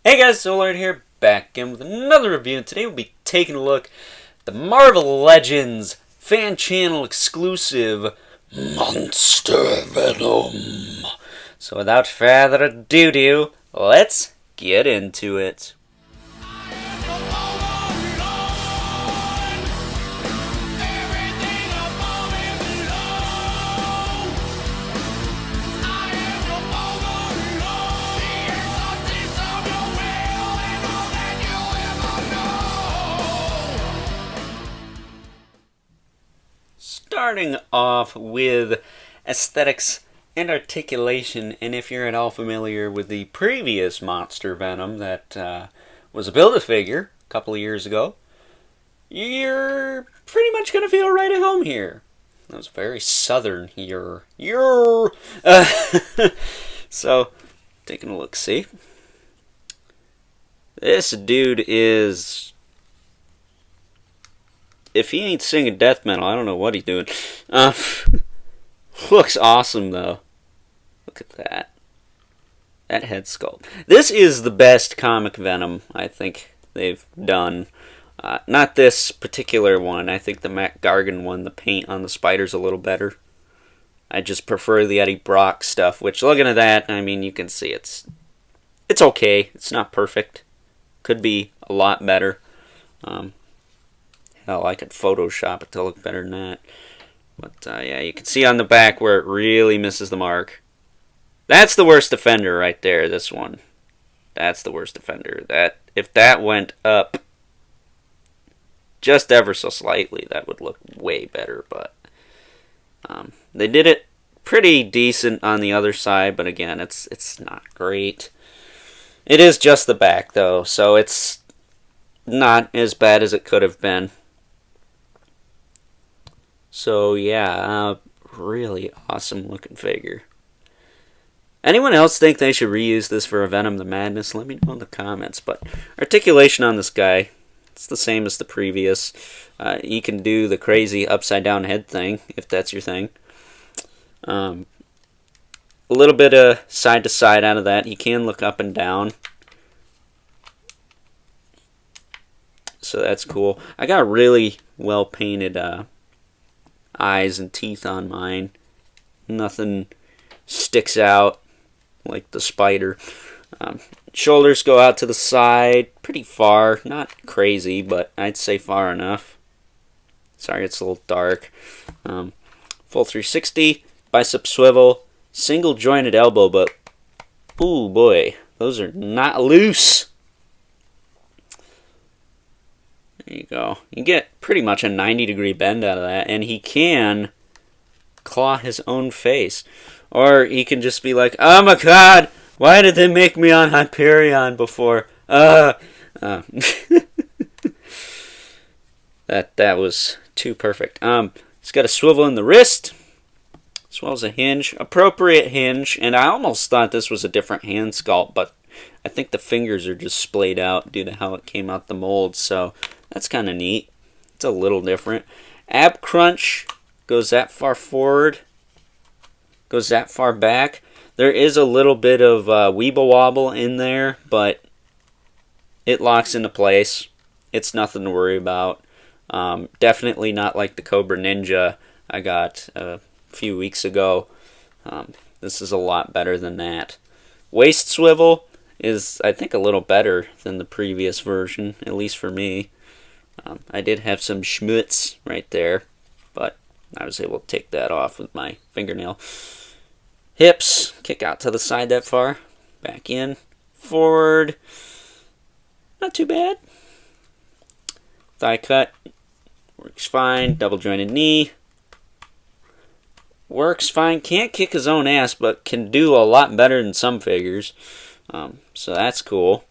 Hey guys, Solar here, back again with another review, and today we'll be taking a look at the Marvel Legends fan channel exclusive Monster Venom. So without further ado, let's get into it. Starting off with aesthetics and articulation, and if you're at all familiar with the previous Monster Venom that was a Build-A-Figure a couple of years ago, you're pretty much going to feel right at home here. That was very southern here. So, taking a look, see? This dude is... If he ain't singing death metal, I don't know what he's doing. Looks awesome, though. Look at that. That head sculpt. This is the best comic Venom I think they've done. Not this particular one. I think the Matt Gargan one, the paint on the spider's a little better. I just prefer the Eddie Brock stuff, which, looking at that, I mean, you can see it's okay. It's not perfect. Could be a lot better. Hell, I could Photoshop it to look better than that. But, yeah, you can see on the back where it really misses the mark. That's the worst offender right there, this one. That's the worst offender. If that went up just ever so slightly, that would look way better. But they did it pretty decent on the other side, but again, it's not great. It is just the back, though, so it's not as bad as it could have been. So yeah, really awesome looking figure. Anyone else think they should reuse this for a Venom the Madness? Let me know in the comments. But articulation on this guy, it's the same as the previous. He can do the crazy upside down head thing, if that's your thing. A little bit of side to side out of that. He can look up and down. So that's cool. I got really well painted eyes and teeth on mine. Nothing sticks out like the spider. Shoulders go out to the side pretty far. Not crazy, but I'd say far enough. Sorry, it's a little dark. Full 360, bicep swivel, single jointed elbow, but ooh boy, those are not loose. There you go. You get pretty much a 90-degree bend out of that, and he can claw his own face. Or he can just be like, oh my god, why did they make me on Hyperion before? That was too perfect. It's got a swivel in the wrist, as well as a hinge. Appropriate hinge, and I almost thought this was a different hand sculpt, but I think the fingers are just splayed out due to how it came out the mold, so that's kind of neat. It's a little different. Ab crunch goes that far forward, goes that far back. There is a little bit of weeble wobble in there, but it locks into place. It's nothing to worry about. Definitely not like the Cobra Ninja I got a few weeks ago. This is a lot better than that. Waist swivel is, I think, a little better than the previous version, at least for me. I did have some schmutz right there, but I was able to take that off with my fingernail. Hips, kick out to the side that far, back in, forward, not too bad. Thigh cut, works fine. Double jointed knee, works fine. Can't kick his own ass, but can do a lot better than some figures. So that's cool.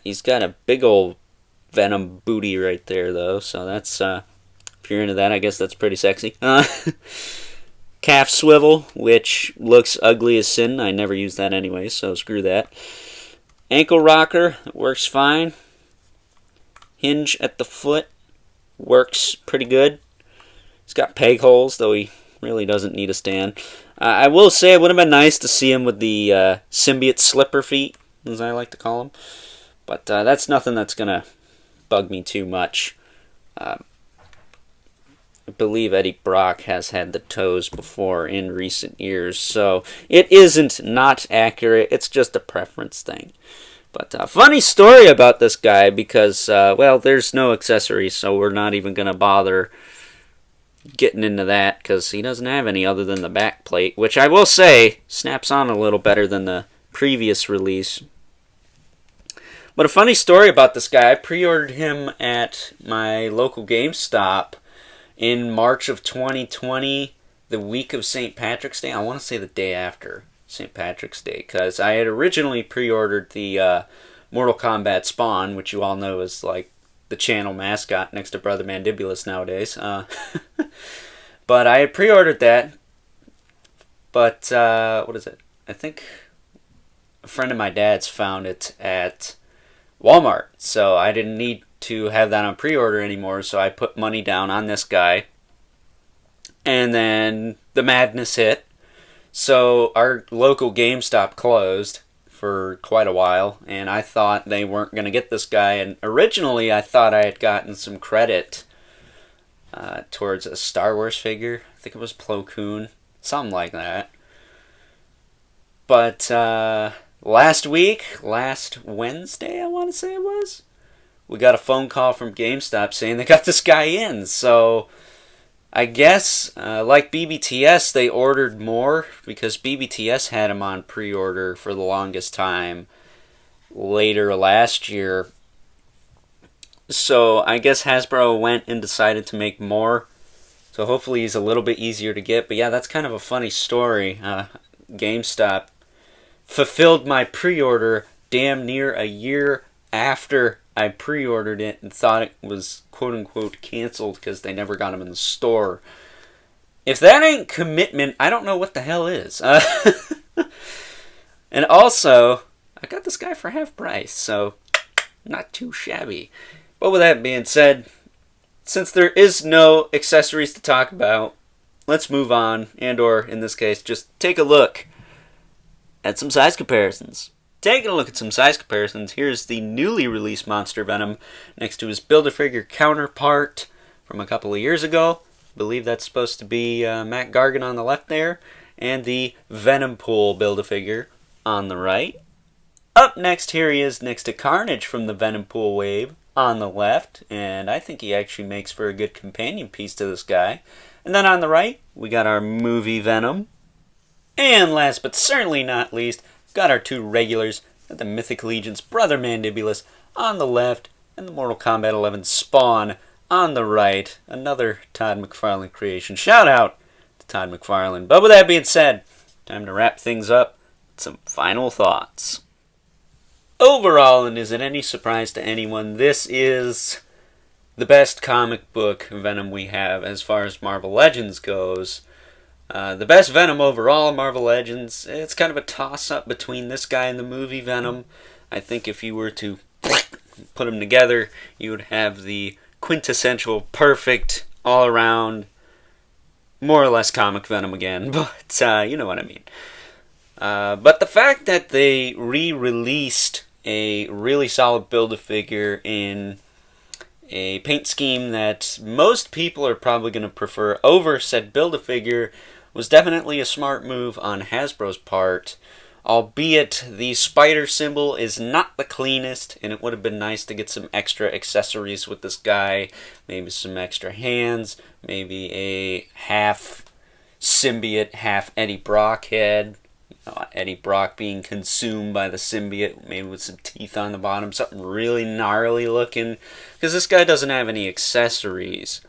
He's got a big old Venom booty right there, though. So that's, if you're into that, I guess that's pretty sexy. Calf swivel, which looks ugly as sin. I never use that anyway, so screw that. Ankle rocker, works fine. Hinge at the foot, works pretty good. He's got peg holes, though he really doesn't need a stand. I will say it would have been nice to see him with the symbiote slipper feet, as I like to call them. But that's nothing that's going to bug me too much. I believe Eddie Brock has had the toes before in recent years, so it isn't not accurate. It's just a preference thing. But funny story about this guy because, well, there's no accessories, so we're not even going to bother getting into that because he doesn't have any other than the back plate, which I will say snaps on a little better than the previous release. But a funny story about this guy, I pre-ordered him at my local GameStop in March of 2020, the week of St. Patrick's Day. I want to say the day after St. Patrick's Day, because I had originally pre-ordered the Mortal Kombat Spawn, which you all know is like the channel mascot next to Brother Mandibulus nowadays. But I had pre-ordered that, but what is it? I think a friend of my dad's found it at Walmart, so I didn't need to have that on pre-order anymore, so I put money down on this guy, and then the madness hit. So our local GameStop closed for quite a while, and I thought they weren't going to get this guy. And originally I thought I had gotten some credit towards a Star Wars figure. I think it was Plo Koon, something like that. But last Wednesday, I want to say it was, we got a phone call from GameStop saying they got this guy in. So I guess, like BBTS, they ordered more because BBTS had him on pre-order for the longest time later last year. So I guess Hasbro went and decided to make more. So hopefully he's a little bit easier to get. But yeah, that's kind of a funny story. GameStop fulfilled my pre-order damn near a year after I pre-ordered it and thought it was quote-unquote canceled because they never got them in the store. If that ain't commitment, I don't know what the hell is. And also, I got this guy for half price, so not too shabby. But with that being said, since there is no accessories to talk about, let's move on, and/or in this case, just take a look at some size comparisons. Taking a look at some size comparisons, here's the newly released Monster Venom next to his Build-A-Figure counterpart from a couple of years ago. I believe that's supposed to be Matt Gargan on the left there, and the Venom Pool Build-A-Figure on the right. Up next, here he is next to Carnage from the Venom Pool wave on the left, and I think he actually makes for a good companion piece to this guy. And then on the right, we got our movie Venom. And last but certainly not least, got our two regulars at the Mythic Legion's Brother Mandibulus on the left and the Mortal Kombat 11 Spawn on the right. Another Todd McFarlane creation. Shout out to Todd McFarlane. But with that being said, time to wrap things up with some final thoughts. Overall, and is it any surprise to anyone, this is the best comic book Venom we have as far as Marvel Legends goes. The best Venom overall in Marvel Legends, it's kind of a toss-up between this guy and the movie Venom. I think if you were to put them together, you would have the quintessential, perfect, all-around, more or less comic Venom again, but you know what I mean. But the fact that they re-released a really solid Build-A-Figure in a paint scheme that most people are probably going to prefer over said Build-A-Figure was definitely a smart move on Hasbro's part, albeit the spider symbol is not the cleanest, and it would have been nice to get some extra accessories with this guy, maybe some extra hands, maybe a half symbiote, half Eddie Brock head, Eddie Brock being consumed by the symbiote, maybe with some teeth on the bottom, something really gnarly looking, because this guy doesn't have any accessories.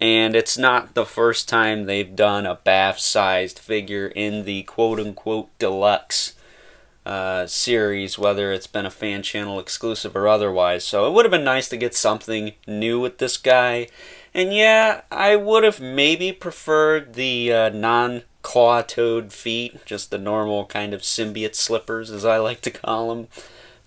And it's not the first time they've done a BAF-sized figure in the quote-unquote deluxe series, whether it's been a fan channel exclusive or otherwise. So it would have been nice to get something new with this guy. And yeah, I would have maybe preferred the non-claw-toed feet, just the normal kind of symbiote slippers, as I like to call them.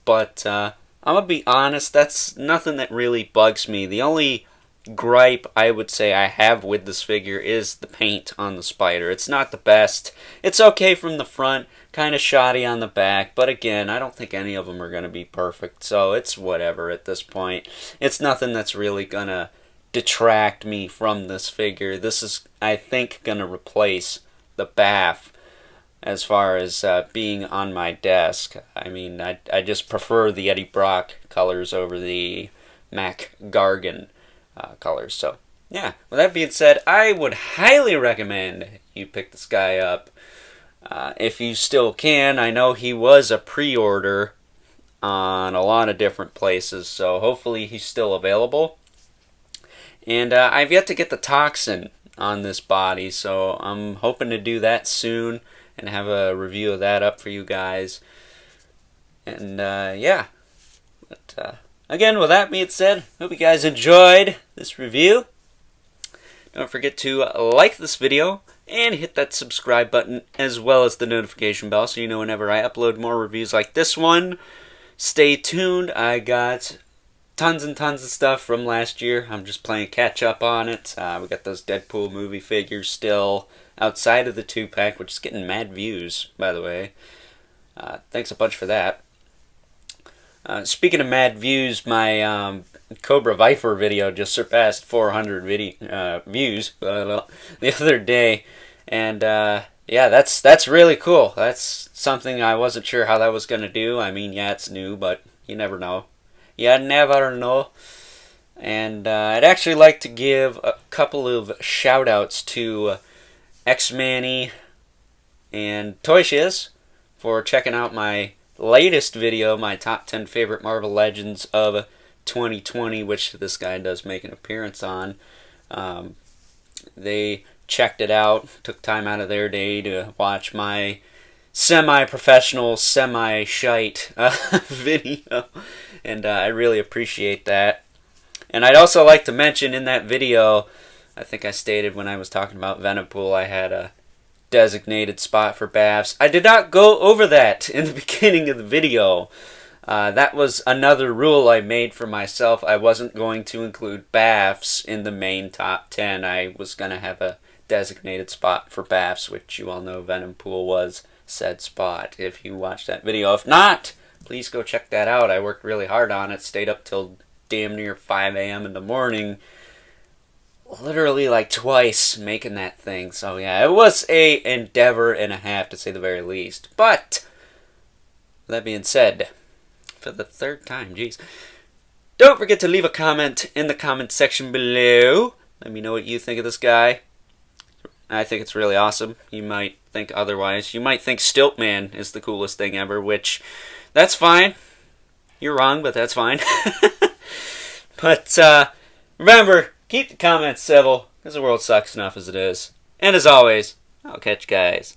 But I'm going to be honest, that's nothing that really bugs me. The only gripe I would say I have with this figure is the paint on the spider. It's not the best. It's okay from the front, kind of shoddy on the back, but again, I don't think any of them are going to be perfect, so it's whatever at this point. It's nothing that's really going to detract me from this figure. This is, I think, going to replace the Baff as far as being on my desk. I mean, I just prefer the Eddie Brock colors over the Mac Gargan colors. So, yeah, with that being said, I would highly recommend you pick this guy up. If you still can. I know he was a pre-order on a lot of different places, so hopefully he's still available. And I've yet to get the toxin on this body, so I'm hoping to do that soon and have a review of that up for you guys. And yeah, but again, with that being said, hope you guys enjoyed this review. Don't forget to like this video and hit that subscribe button as well as the notification bell so you know whenever I upload more reviews like this one. Stay tuned. I got tons and tons of stuff from last year. I'm just playing catch up on it. We got those Deadpool movie figures still outside of the 2-pack, which is getting mad views, by the way. Thanks a bunch for that. Speaking of mad views, my Cobra Viper video just surpassed 400 views the other day, and yeah, that's really cool. That's something I wasn't sure how that was going to do. I mean, yeah, it's new, but you never know. You never know. And I'd actually like to give a couple of shout-outs to X-Manny and Toyshiz for checking out my latest video, my top 10 favorite Marvel Legends of 2020, which this guy does make an appearance on. They checked it out, took time out of their day to watch my semi-professional, semi-shite video, and I really appreciate that. And I'd also like to mention in that video, I think I stated when I was talking about Venom I had a designated spot for Baffs. I did not go over that in the beginning of the video. That was another rule I made for myself. I wasn't going to include Baffs in the main top 10. I was going to have a designated spot for Baffs, which you all know Venom Pool was said spot if you watched that video. If not, please go check that out. I worked really hard on it, stayed up till damn near 5 a.m. in the morning, literally like twice making that thing. So yeah, it was a endeavor and a half to say the very least. But that being said, for the third time, jeez, don't forget to leave a comment in the comment section below. Let me know what you think of this guy. I think it's really awesome. You might think otherwise. You might think Stiltman is the coolest thing ever, which, that's fine. You're wrong, but that's fine. But remember, keep the comments civil, because the world sucks enough as it is. And as always, I'll catch you guys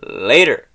later.